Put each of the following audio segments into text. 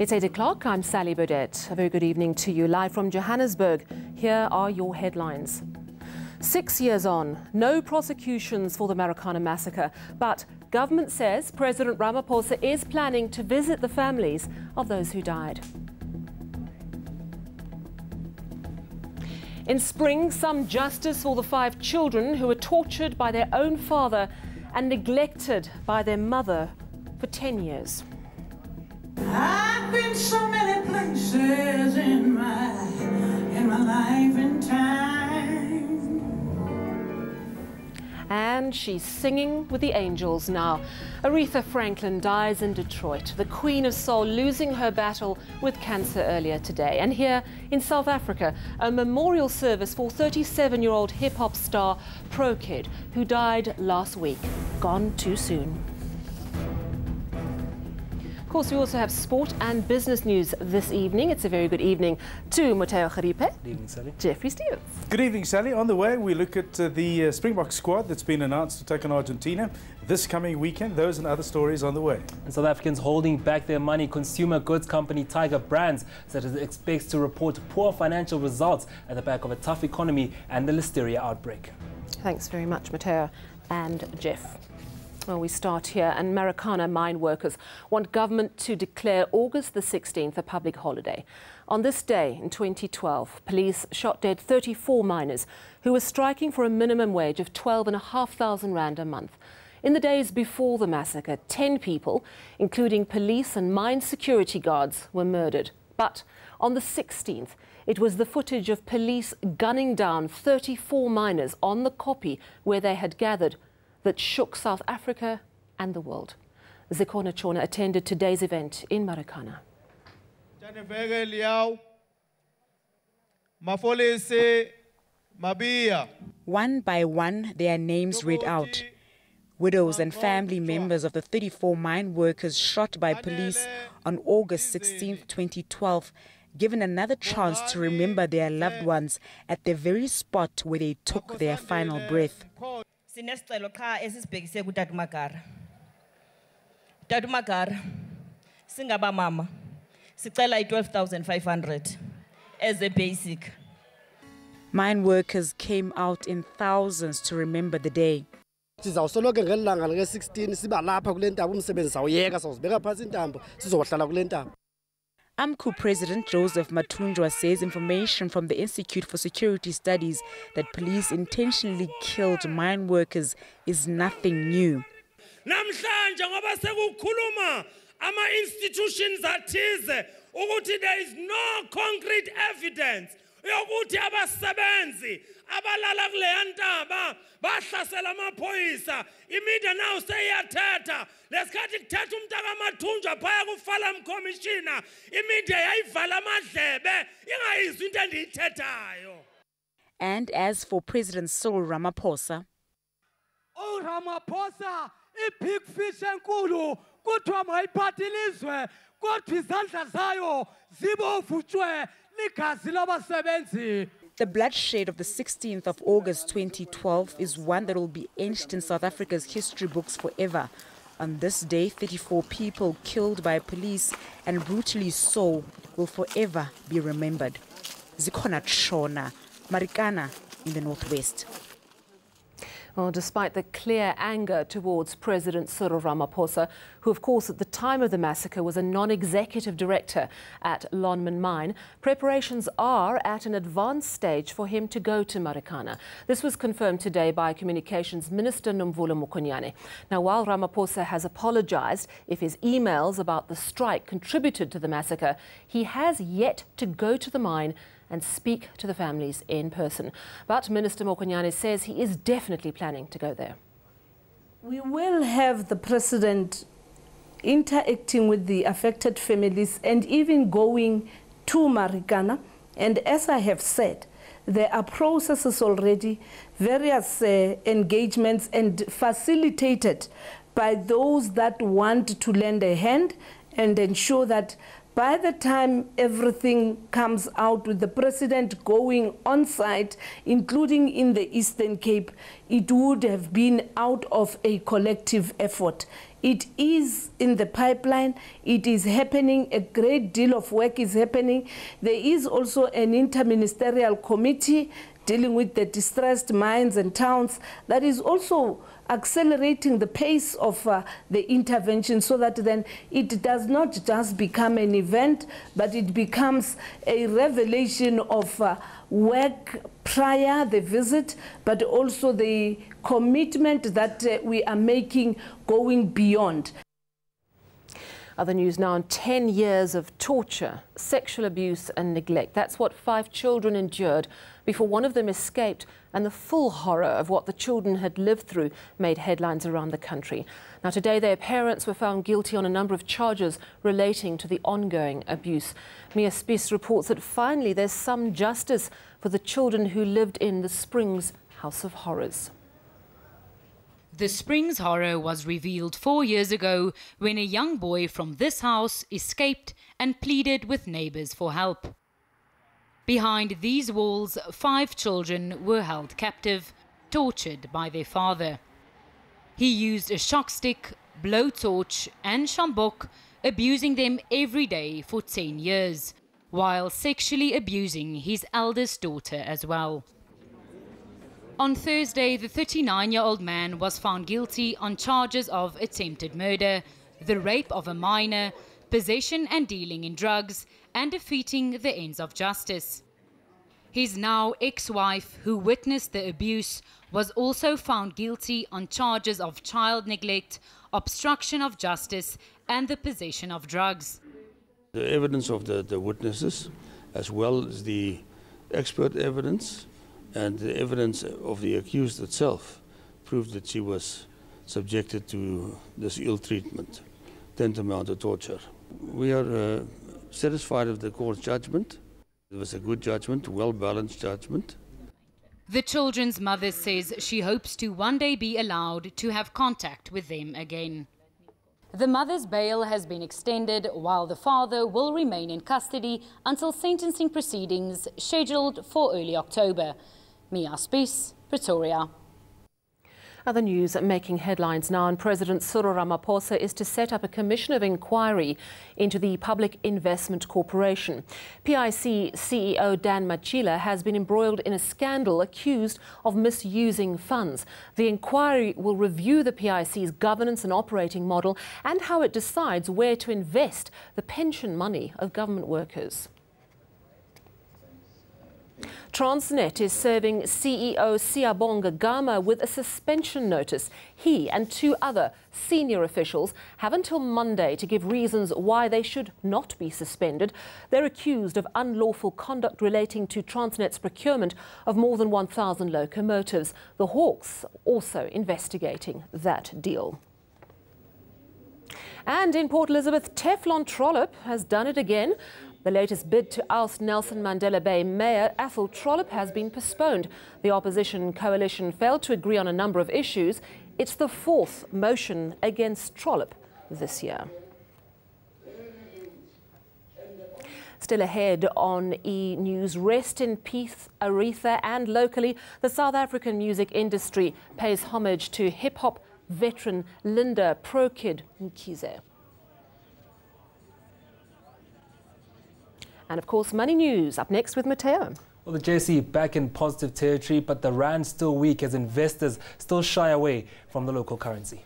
It's 8 o'clock. I'm Sally Burdett. A very good evening to you. Live from Johannesburg, here are your headlines. 6 years on, no prosecutions for the Marikana massacre, but government says President Ramaphosa is planning to visit the families of those who died. In spring, some justice for the 5 children who were tortured by their own father and neglected by their mother for 10 years. I've been so many places in my life and time. And she's singing with the angels now. Aretha Franklin dies in Detroit, the Queen of Soul, losing her battle with cancer earlier today. And here in South Africa, a memorial service for 37-year-old hip-hop star Pro Kid, who died last week, gone too soon. Of course, we also have sport and business news this evening. It's a very good evening to Mateo Garipe. Good evening, Sally. Jeffrey Stevens. Good evening, Sally. On the way, we look at the Springbok squad that's been announced to take on Argentina this coming weekend. Those and other stories on the way. And South Africans holding back their money. Consumer goods company Tiger Brands said it expects to report poor financial results at the back of a tough economy and the listeria outbreak. Thanks very much, Mateo and Jeff. Well, we start here, and Marikana mine workers want government to declare August the 16th a public holiday. On this day in 2012, police shot dead 34 miners who were striking for a minimum wage of 12,500 rand a month. In the days before the massacre, 10 people, including police and mine security guards, were murdered. But on the 16th, it was the footage of police gunning down 34 miners on the kopje where they had gathered that shook South Africa and the world. Zikhona Chona attended today's event in Marikana. One by one, their names read out. Widows and family members of the 34 mine workers shot by police on August 16, 2012, given another chance to remember their loved ones at the very spot where they took their final breath. Sinesicelo cha esisibhekise kuTatumagara. Tatumagara singaba mama sicela i-12,500 as a basic. Mine workers came out in thousands to remember the day. Sizawusoloke ngelanga leke-16 siba lapha kule ntambo umsebenzi sawuyeka sawuzibeka phansi intambo sizohlala kule ntambo. AMCU President Joseph Matunjwa says information from the Institute for Security Studies that police intentionally killed mine workers is nothing new. Namhlanje ngoba sekukhuluma ama institutions athize ukuthi there is no concrete evidence yokuthi abasebenzi abalala kuleya ntaba bahlasela amaphoyisa. Imedia now seyiyathetha lesikhathi kuthetha umntaka Mathunjwa phaya kufala mkomishina imedia yayivala amadlebe ingayizwi into endiyithethayo. And as for President Cyril Ramaphosa, Ramaphosa i-big fish enkulu kuthiwa mayiphathe ilizwe kodwa izandla zayo zibovutshwe ligazi labasebenzi. the bloodshed of the 16th of August 2012 is one that will be etched in South Africa's history books forever. On this day, 34 people killed by police and brutally so will forever be remembered. Zikhona Chona, Marikana in the northwest. Well, despite the clear anger towards President Cyril Ramaphosa, who of course at the time of the massacre was a non-executive director at Lonmin Mine, preparations are at an advanced stage for him to go to Marikana. This was confirmed today by Communications Minister Nomvula Mokonyane. Now, while Ramaphosa has apologized if his emails about the strike contributed to the massacre, he has yet to go to the mine and speak to the families in person. But Minister Mokonyane says he is definitely planning to go there. We will have the President interacting with the affected families and even going to Marikana. And as I have said, there are processes already, various engagements and facilitated by those that want to lend a hand and ensure that by the time everything comes out with the president going on site, including in the Eastern Cape, it would have been out of a collective effort. It is in the pipeline. It is happening. A great deal of work is happening. There is also an interministerial committee dealing with the distressed mines and towns that is also accelerating the pace of the intervention, so that then it does not just become an event, but it becomes a revelation of work prior the visit, but also the commitment that we are making going beyond. Other news now on 10 years of torture, sexual abuse and neglect. That's what 5 children endured before one of them escaped, and the full horror of what the children had lived through made headlines around the country. Now today their parents were found guilty on a number of charges relating to the ongoing abuse. Mia Spies reports that finally there's some justice for the children who lived in the Springs House of Horrors. The Springs horror was revealed 4 years ago when a young boy from this house escaped and pleaded with neighbors for help. Behind these walls, 5 children were held captive, tortured by their father. He used a shock stick, blowtorch and shambok, abusing them every day for 10 years, while sexually abusing his eldest daughter as well. On Thursday, the 39-year-old man was found guilty on charges of attempted murder, the rape of a minor, possession and dealing in drugs, and defeating the ends of justice. His now ex-wife, who witnessed the abuse, was also found guilty on charges of child neglect, obstruction of justice, and the possession of drugs. The evidence of the witnesses, as well as the expert evidence and the evidence of the accused itself, proved that she was subjected to this ill treatment, tantamount to torture. We are satisfied with the court's judgment. It was a good judgment, well-balanced judgment. The children's mother says she hopes to one day be allowed to have contact with them again. The mother's bail has been extended, while the father will remain in custody until sentencing proceedings scheduled for early October. Mia Spies, Pretoria. Other news making headlines now, and President Cyril Ramaphosa is to set up a commission of inquiry into the Public Investment Corporation. PIC CEO Dan Machila has been embroiled in a scandal accused of misusing funds. The inquiry will review the PIC's governance and operating model and how it decides where to invest the pension money of government workers. Transnet is serving CEO Siyabonga Gama with a suspension notice. He and 2 other senior officials have until Monday to give reasons why they should not be suspended. They're accused of unlawful conduct relating to Transnet's procurement of more than 1,000 locomotives. The Hawks also investigating that deal. And in Port Elizabeth, Teflon Trollop has done it again. The latest bid to oust Nelson Mandela Bay Mayor Athol Trollop has been postponed. The opposition coalition failed to agree on a number of issues. It's the 4th motion against Trollop this year. Still ahead on eNews, rest in peace, Aretha, and locally, the South African music industry pays homage to hip-hop veteran Linda Prokid Mkhize. And of course, money news up next with Mateo. Well, the JSE back in positive territory, but the rand still weak as investors still shy away from the local currency.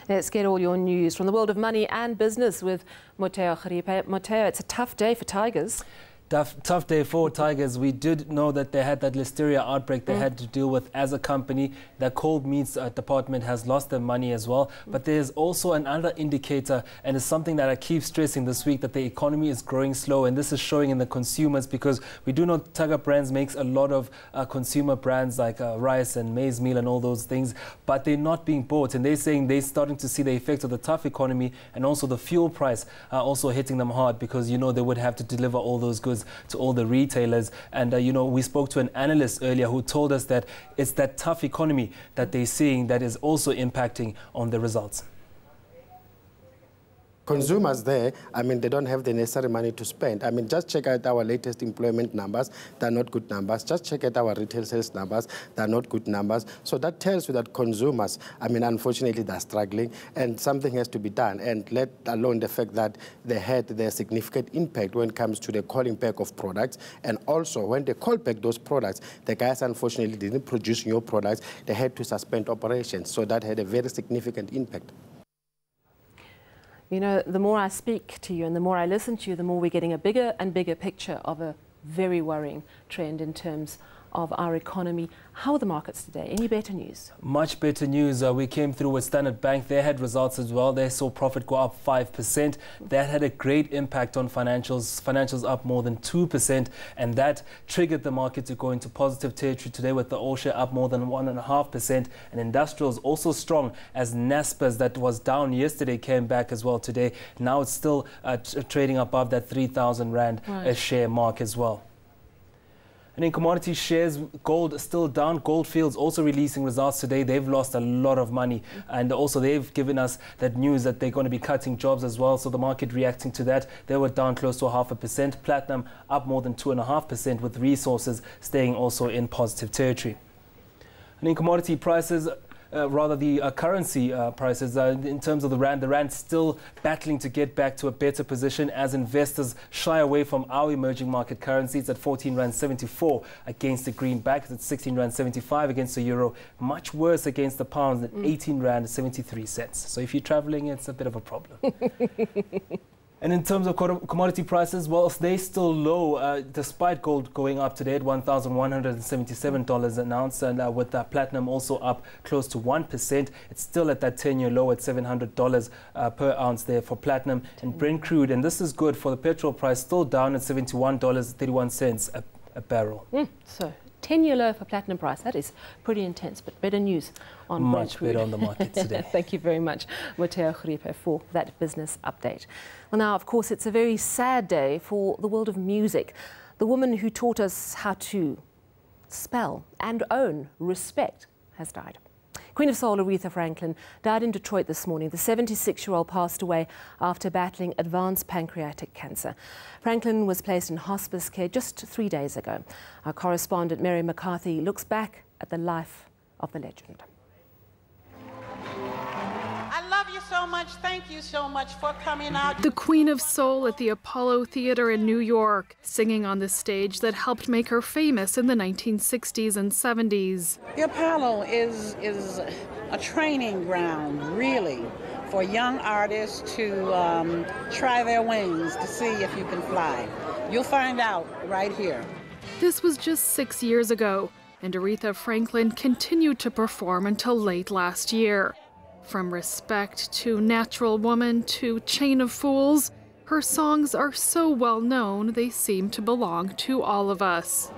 Let's get all your news from the world of money and business with Mateo Kharipe. Mateo, it's a tough day for Tigers. Tough day for Tigers. We did know that they had that listeria outbreak they had to deal with as a company. The cold meats department has lost their money as well. But there's also another indicator, and it's something that I keep stressing this week, that the economy is growing slow, and this is showing in the consumers, because we do know Tiger Brands makes a lot of consumer brands like rice and maize meal and all those things, but they're not being bought, and they're saying they're starting to see the effects of the tough economy and also the fuel price also hitting them hard, because you know they would have to deliver all those goods offers to all the retailers. And, we spoke to an analyst earlier who told us that it's that tough economy that they're seeing that is also impacting on the results. Consumers there, they don't have the necessary money to spend. Just check out our latest employment numbers. They're not good numbers. Just check out our retail sales numbers. They're not good numbers. So that tells you that consumers, unfortunately, they're struggling and something has to be done. And let alone the fact that they had their significant impact when it comes to the calling back of products. And also, when they call back those products, the guys, unfortunately, didn't produce new products. They had to suspend operations. So that had a very significant impact. The more I speak to you and the more I listen to you, the more we're getting a bigger and bigger picture of a very worrying trend in terms of our economy. How are the markets today? Any better news? Much better news. We came through with Standard Bank. They had results as well. They saw profit go up 5%. That had a great impact on financials. Financials up more than 2%. And that triggered the market to go into positive territory today with the all share up more than 1.5%. And industrials also strong as Naspers, that was down yesterday, came back as well today. Now it's still trading above that 3,000 Rand a share mark as well. And in commodity shares, gold still down. Goldfields also releasing results today. They've lost a lot of money. And also they've given us that news that they're going to be cutting jobs as well. So the market reacting to that. They were down close to 0.5%. Platinum up more than 2.5%, with resources staying also in positive territory. And in commodity prices, the currency prices, in terms of the rand still battling to get back to a better position as investors shy away from our emerging market currencies at 14.74 Rand against the greenback. It's at 16.75 Rand against the euro. Much worse against the pounds at 18.73 Rand. So if you're traveling, it's a bit of a problem. And in terms of commodity prices, well, they're still low, despite gold going up today at $1,177 an ounce, and with platinum also up close to 1%. It's still at that 10-year low at $700 per ounce there for platinum. And Brent crude, and this is good for the petrol price, still down at $71.31 a barrel. So 10-year low for platinum price. That is pretty intense, but better news on much better on the market today. Thank you very much, Mateo Gripe, for that business update. Well, now, of course, it's a very sad day for the world of music. The woman who taught us how to spell and own respect has died. Queen of Soul Aretha Franklin died in Detroit this morning. The 76-year-old passed away after battling advanced pancreatic cancer. Franklin was placed in hospice care just 3 days ago. Our correspondent Mary McCarthy looks back at the life of the legend. I love you so much. Thank you so much for coming out. The Queen of Soul at the Apollo Theater in New York, singing on the stage that helped make her famous in the 1960s and 70s. The Apollo is a training ground, really, for young artists to try their wings to see if you can fly. You'll find out right here. This was just 6 years ago, and Aretha Franklin continued to perform until late last year. From Respect to Natural Woman to Chain of Fools, her songs are so well known they seem to belong to all of us.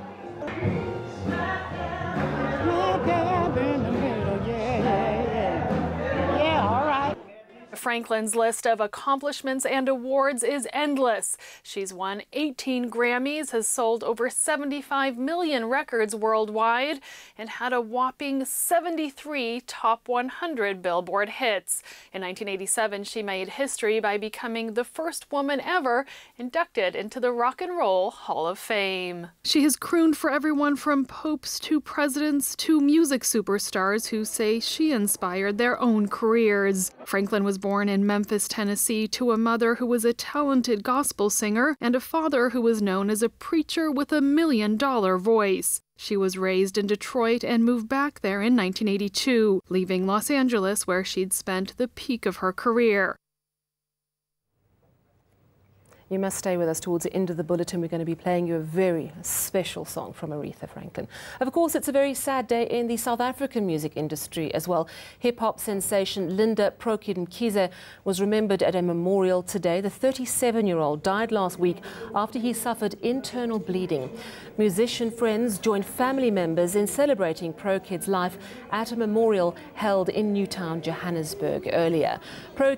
Franklin's list of accomplishments and awards is endless. She's won 18 Grammys, has sold over 75 million records worldwide, and had a whopping 73 top 100 Billboard hits. In 1987, she made history by becoming the first woman ever inducted into the Rock and Roll Hall of Fame. She has crooned for everyone from popes to presidents to music superstars who say she inspired their own careers. Franklin was born in Memphis, Tennessee, to a mother who was a talented gospel singer and a father who was known as a preacher with $1 million voice. She was raised in Detroit and moved back there in 1982, leaving Los Angeles where she'd spent the peak of her career. You must stay with us towards the end of the bulletin. We're going to be playing you a very special song from Aretha Franklin. Of course, it's a very sad day in the South African music industry as well. Hip-hop sensation Linda Mkize was remembered at a memorial today. The 37-year-old died last week after he suffered internal bleeding. Musician friends joined family members in celebrating Kid's life at a memorial held in Newtown, Johannesburg earlier.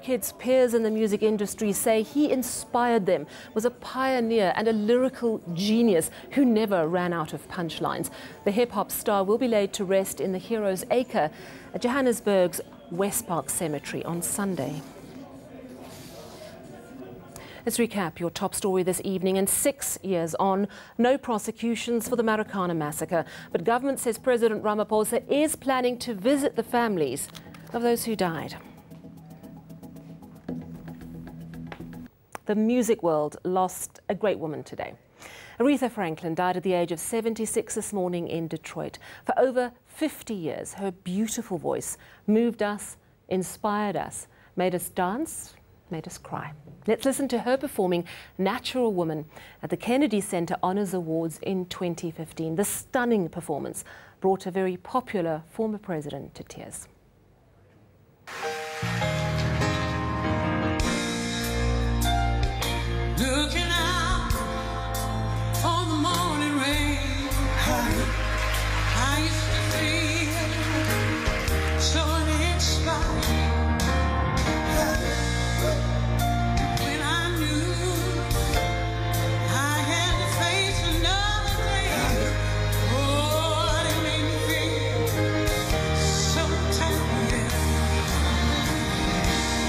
Kid's peers in the music industry say he inspired them Stem was a pioneer and a lyrical genius who never ran out of punchlines. The hip-hop star will be laid to rest in the Heroes Acre at Johannesburg's West Park Cemetery on Sunday. Let's recap your top story this evening. And 6 years on, no prosecutions for the Marikana massacre. But government says President Ramaphosa is planning to visit the families of those who died. The music world lost a great woman today. Aretha Franklin died at the age of 76 this morning in Detroit. For over 50 years, her beautiful voice moved us, inspired us, made us dance, made us cry. Let's listen to her performing Natural Woman at the Kennedy Center Honors Awards in 2015. The stunning performance brought a very popular former president to tears. Looking out on the morning rain, I used to feel so inspired. When I knew I had to face another day, oh, it made me feel so tired.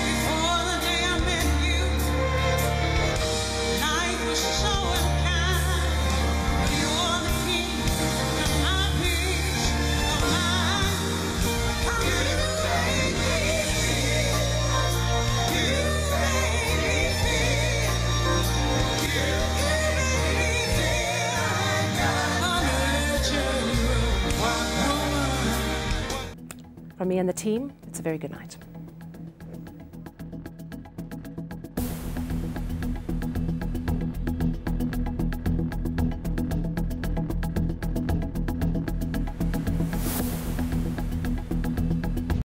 Before the day I met you, life was so unkind. You're the key to my peace of mind. You make me feel. You make me feel. You make me feel like I'm a natural woman. From me and the team, it's a very good night.